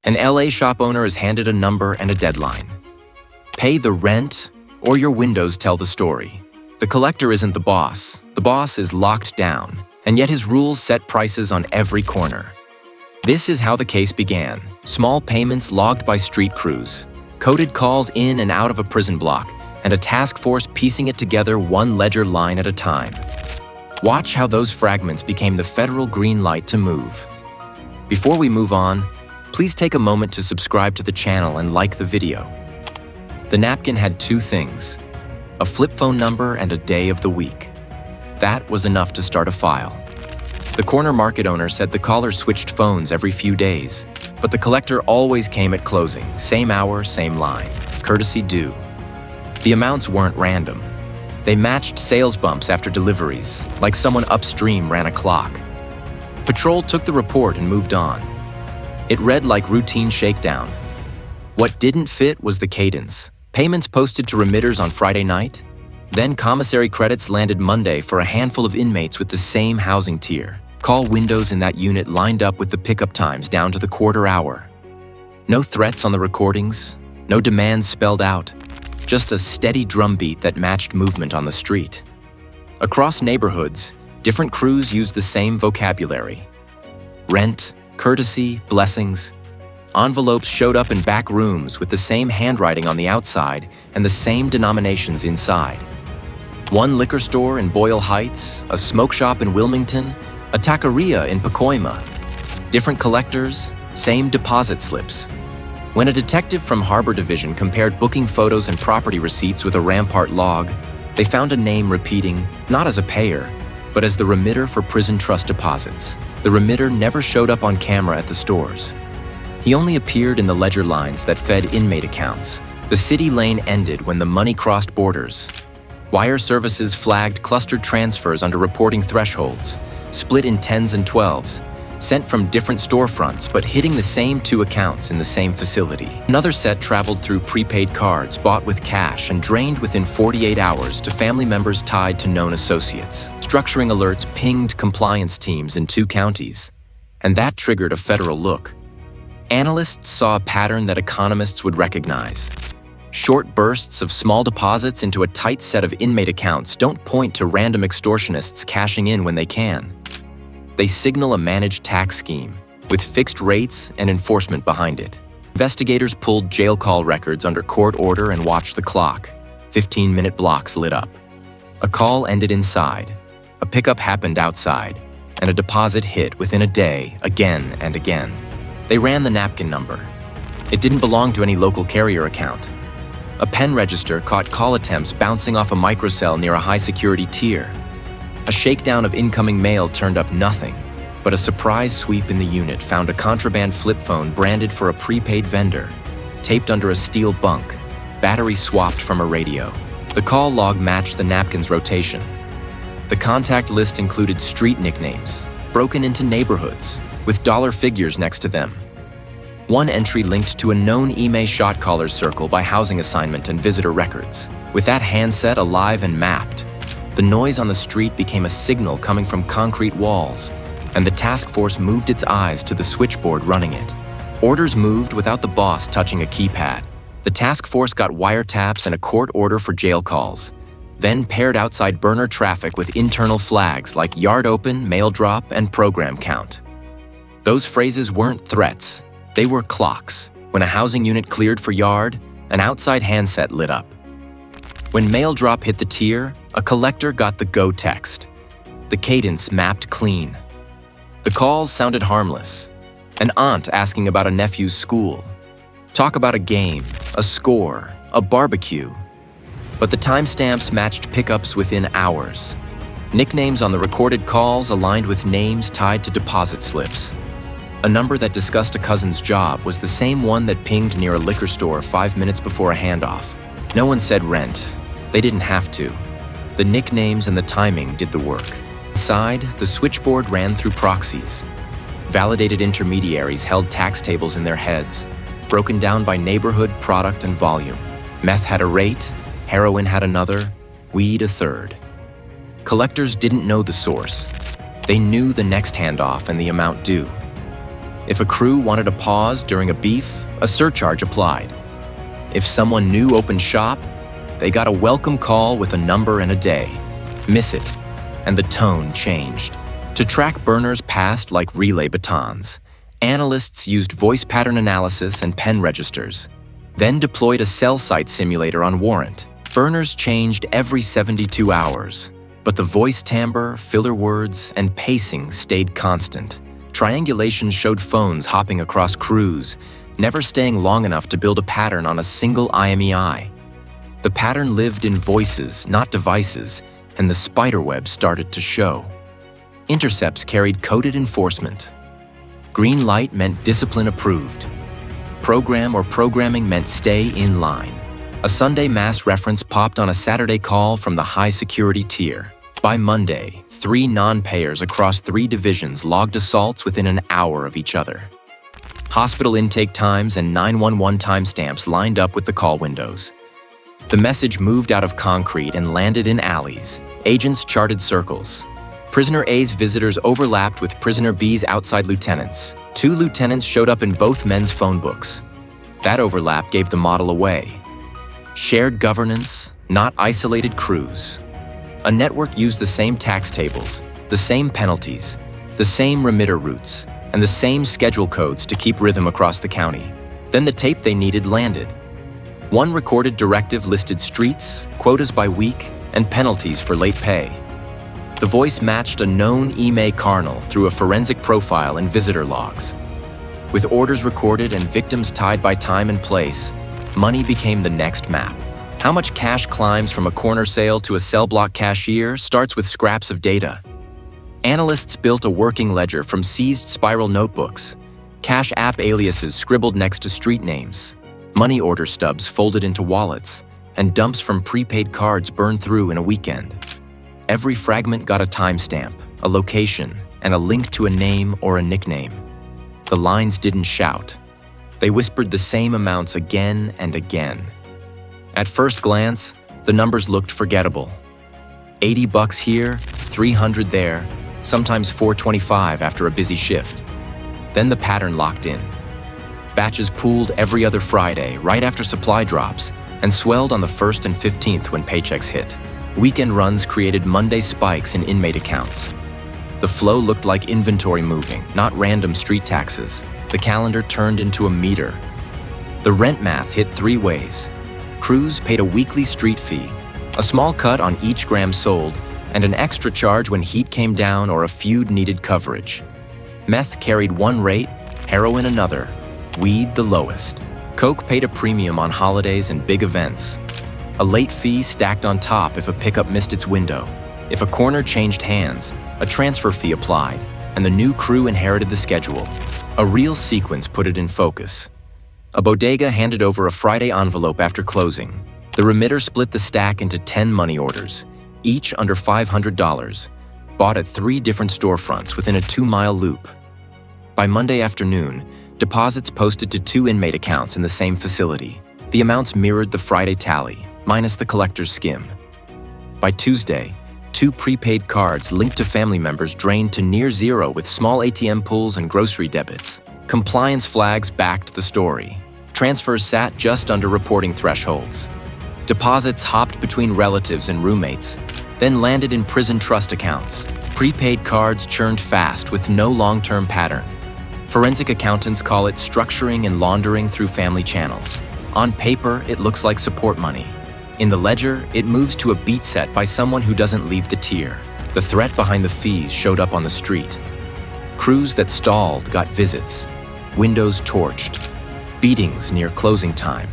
An LA shop owner is handed a number and a deadline. Pay the rent, or your windows tell the story. The collector isn't the boss. The boss is locked down, and yet his rules set prices on every corner. This is how the case began. Small payments logged by street crews, coded calls in and out of a prison block, and a task force piecing it together one ledger line at a time. Watch how those fragments became the federal green light to move. Before we move on, please take a moment to subscribe to the channel and like the video. The napkin had two things: a flip phone number and a day of the week. That was enough to start a file. The corner market owner said the caller switched phones every few days, but the collector always came at closing, same hour, same line, courtesy due. The amounts weren't random. They matched sales bumps after deliveries, like someone upstream ran a clock. Patrol took the report and moved on. It read like routine shakedown. What didn't fit was the cadence. Payments posted to remitters on Friday night, then commissary credits landed Monday for a handful of inmates with the same housing tier. Call windows in that unit lined up with the pickup times down to the quarter hour. No threats on the recordings, no demands spelled out, just a steady drumbeat that matched movement on the street. Across neighborhoods, different crews used the same vocabulary. Rent, courtesy, blessings. Envelopes showed up in back rooms with the same handwriting on the outside and the same denominations inside. One liquor store in Boyle Heights, a smoke shop in Wilmington, a taqueria in Pacoima. Different collectors, same deposit slips. When a detective from Harbor Division compared booking photos and property receipts with a Rampart log, they found a name repeating, not as a payer, but as the remitter for prison trust deposits. The remitter never showed up on camera at the stores. He only appeared in the ledger lines that fed inmate accounts. The city lane ended when the money crossed borders. Wire services flagged clustered transfers under reporting thresholds, split in 10s and 12s, sent from different storefronts but hitting the same two accounts in the same facility. Another set traveled through prepaid cards bought with cash and drained within 48 hours to family members tied to known associates. Structuring alerts pinged compliance teams in 2 counties, and that triggered a federal look. Analysts saw a pattern that economists would recognize. Short bursts of small deposits into a tight set of inmate accounts don't point to random extortionists cashing in when they can. They signal a managed tax scheme, with fixed rates and enforcement behind it. Investigators pulled jail call records under court order and watched the clock. 15-minute blocks lit up. A call ended inside, a pickup happened outside, and a deposit hit within a day, again and again. They ran the napkin number. It didn't belong to any local carrier account. A pen register caught call attempts bouncing off a microcell near a high-security tier. A shakedown of incoming mail turned up nothing, but a surprise sweep in the unit found a contraband flip phone branded for a prepaid vendor, taped under a steel bunk, battery swapped from a radio. The call log matched the napkin's rotation. The contact list included street nicknames, broken into neighborhoods, with dollar figures next to them. One entry linked to a known IME shot caller's circle by housing assignment and visitor records. With that handset alive and mapped, the noise on the street became a signal coming from concrete walls, and the task force moved its eyes to the switchboard running it. Orders moved without the boss touching a keypad. The task force got wiretaps and a court order for jail calls, then paired outside burner traffic with internal flags like yard open, mail drop, and program count. Those phrases weren't threats, they were clocks. When a housing unit cleared for yard, an outside handset lit up. When mail drop hit the tier, a collector got the go text. The cadence mapped clean. The calls sounded harmless. An aunt asking about a nephew's school. Talk about a game, a score, a barbecue. But the timestamps matched pickups within hours. Nicknames on the recorded calls aligned with names tied to deposit slips. A number that discussed a cousin's job was the same one that pinged near a liquor store 5 minutes before a handoff. No one said rent. They didn't have to. The nicknames and the timing did the work. Inside, the switchboard ran through proxies. Validated intermediaries held tax tables in their heads, broken down by neighborhood, product, and volume. Meth had a rate, heroin had another, weed a third. Collectors didn't know the source. They knew the next handoff and the amount due. If a crew wanted a pause during a beef, a surcharge applied. If someone new opened shop, they got a welcome call with a number and a day. Miss it, and the tone changed. To track burners passed like relay batons, analysts used voice pattern analysis and pen registers, then deployed a cell site simulator on warrant. Burners changed every 72 hours, but the voice timbre, filler words, and pacing stayed constant. Triangulation showed phones hopping across crews, never staying long enough to build a pattern on a single IMEI. The pattern lived in voices, not devices, and the spiderweb started to show. Intercepts carried coded enforcement. Green light meant discipline approved. Program or programming meant stay in line. A Sunday mass reference popped on a Saturday call from the high security tier. By Monday, 3 non-payers across 3 divisions logged assaults within an hour of each other. Hospital intake times and 911 timestamps lined up with the call windows. The message moved out of concrete and landed in alleys. Agents charted circles. Prisoner A's visitors overlapped with Prisoner B's outside lieutenants. 2 lieutenants showed up in both men's phone books. That overlap gave the model away. Shared governance, not isolated crews. A network used the same tax tables, the same penalties, the same remitter routes, and the same schedule codes to keep rhythm across the county. Then the tape they needed landed. One recorded directive listed streets, quotas by week, and penalties for late pay. The voice matched a known inmate carnal through a forensic profile and visitor logs. With orders recorded and victims tied by time and place, money became the next map. How much cash climbs from a corner sale to a cell block cashier starts with scraps of data. Analysts built a working ledger from seized spiral notebooks, cash app aliases scribbled next to street names, money order stubs folded into wallets, and dumps from prepaid cards burned through in a weekend. Every fragment got a timestamp, a location, and a link to a name or a nickname. The lines didn't shout. They whispered the same amounts again and again. At first glance, the numbers looked forgettable. $80 here, $300 there, sometimes $425 after a busy shift. Then the pattern locked in. Batches pooled every other Friday, right after supply drops, and swelled on the 1st and 15th when paychecks hit. Weekend runs created Monday spikes in inmate accounts. The flow looked like inventory moving, not random street taxes. The calendar turned into a meter. The rent math hit 3 ways. Crews paid a weekly street fee, a small cut on each gram sold, and an extra charge when heat came down or a feud needed coverage. Meth carried one rate, heroin another, weed the lowest. Coke paid a premium on holidays and big events. A late fee stacked on top if a pickup missed its window. If a corner changed hands, a transfer fee applied, and the new crew inherited the schedule. A real sequence put it in focus. A bodega handed over a Friday envelope after closing. The remitter split the stack into 10 money orders, each under $500, bought at 3 different storefronts within a 2-mile loop. By Monday afternoon, deposits posted to 2 inmate accounts in the same facility. The amounts mirrored the Friday tally, minus the collector's skim. By Tuesday, 2 prepaid cards linked to family members drained to near zero with small ATM pulls and grocery debits. Compliance flags backed the story. Transfers sat just under reporting thresholds. Deposits hopped between relatives and roommates, then landed in prison trust accounts. Prepaid cards churned fast with no long-term pattern. Forensic accountants call it structuring and laundering through family channels. On paper, it looks like support money. In the ledger, it moves to a beat set by someone who doesn't leave the tier. The threat behind the fees showed up on the street. Crews that stalled got visits. Windows torched. Beatings near closing time.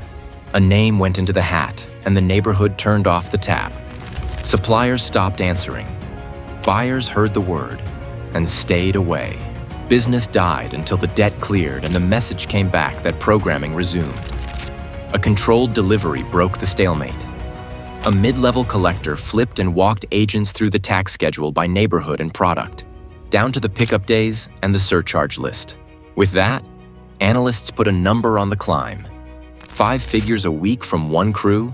A name went into the hat, and the neighborhood turned off the tap. Suppliers stopped answering. Buyers heard the word and stayed away. Business died until the debt cleared and the message came back that programming resumed. A controlled delivery broke the stalemate. A mid-level collector flipped and walked agents through the tax schedule by neighborhood and product, down to the pickup days and the surcharge list. With that, analysts put a number on the climb. 5 figures a week from one crew,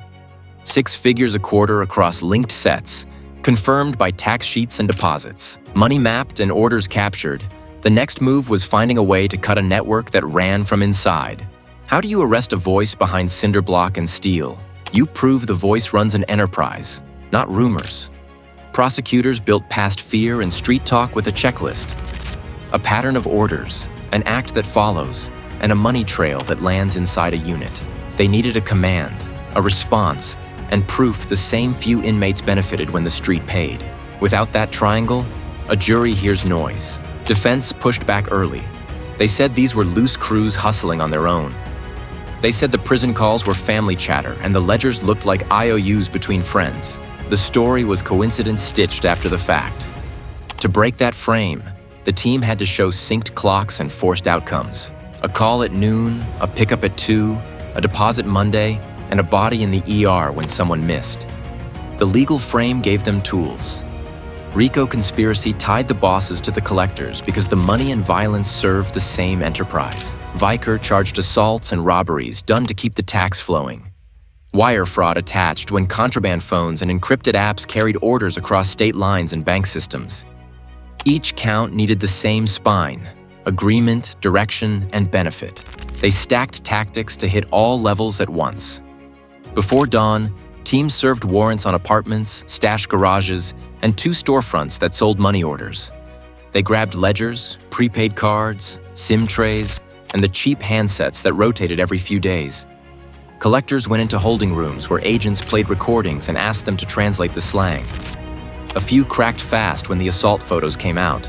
6 figures a quarter across linked sets, confirmed by tax sheets and deposits. Money mapped and orders captured, The next move was finding a way to cut a network that ran from inside. How do you arrest a voice behind cinder block and steel? You prove the voice runs an enterprise, not rumors. Prosecutors built past fear and street talk with a checklist. A pattern of orders, an act that follows, and a money trail that lands inside a unit. They needed a command, a response, and proof the same few inmates benefited when the street paid. Without that triangle, a jury hears noise. Defense pushed back early. They said these were loose crews hustling on their own. They said the prison calls were family chatter and the ledgers looked like IOUs between friends. The story was coincidence stitched after the fact. To break that frame, the team had to show synced clocks and forced outcomes. A call at noon, a pickup at 2, a deposit Monday, and a body in the ER when someone missed. The legal frame gave them tools. RICO conspiracy tied the bosses to the collectors because the money and violence served the same enterprise. Vicar charged assaults and robberies done to keep the tax flowing. Wire fraud attached when contraband phones and encrypted apps carried orders across state lines and bank systems. Each count needed the same spine: agreement, direction, and benefit. They stacked tactics to hit all levels at once. Before dawn, teams served warrants on apartments, stash garages, and 2 storefronts that sold money orders. They grabbed ledgers, prepaid cards, SIM trays, and the cheap handsets that rotated every few days. Collectors went into holding rooms where agents played recordings and asked them to translate the slang. A few cracked fast when the assault photos came out.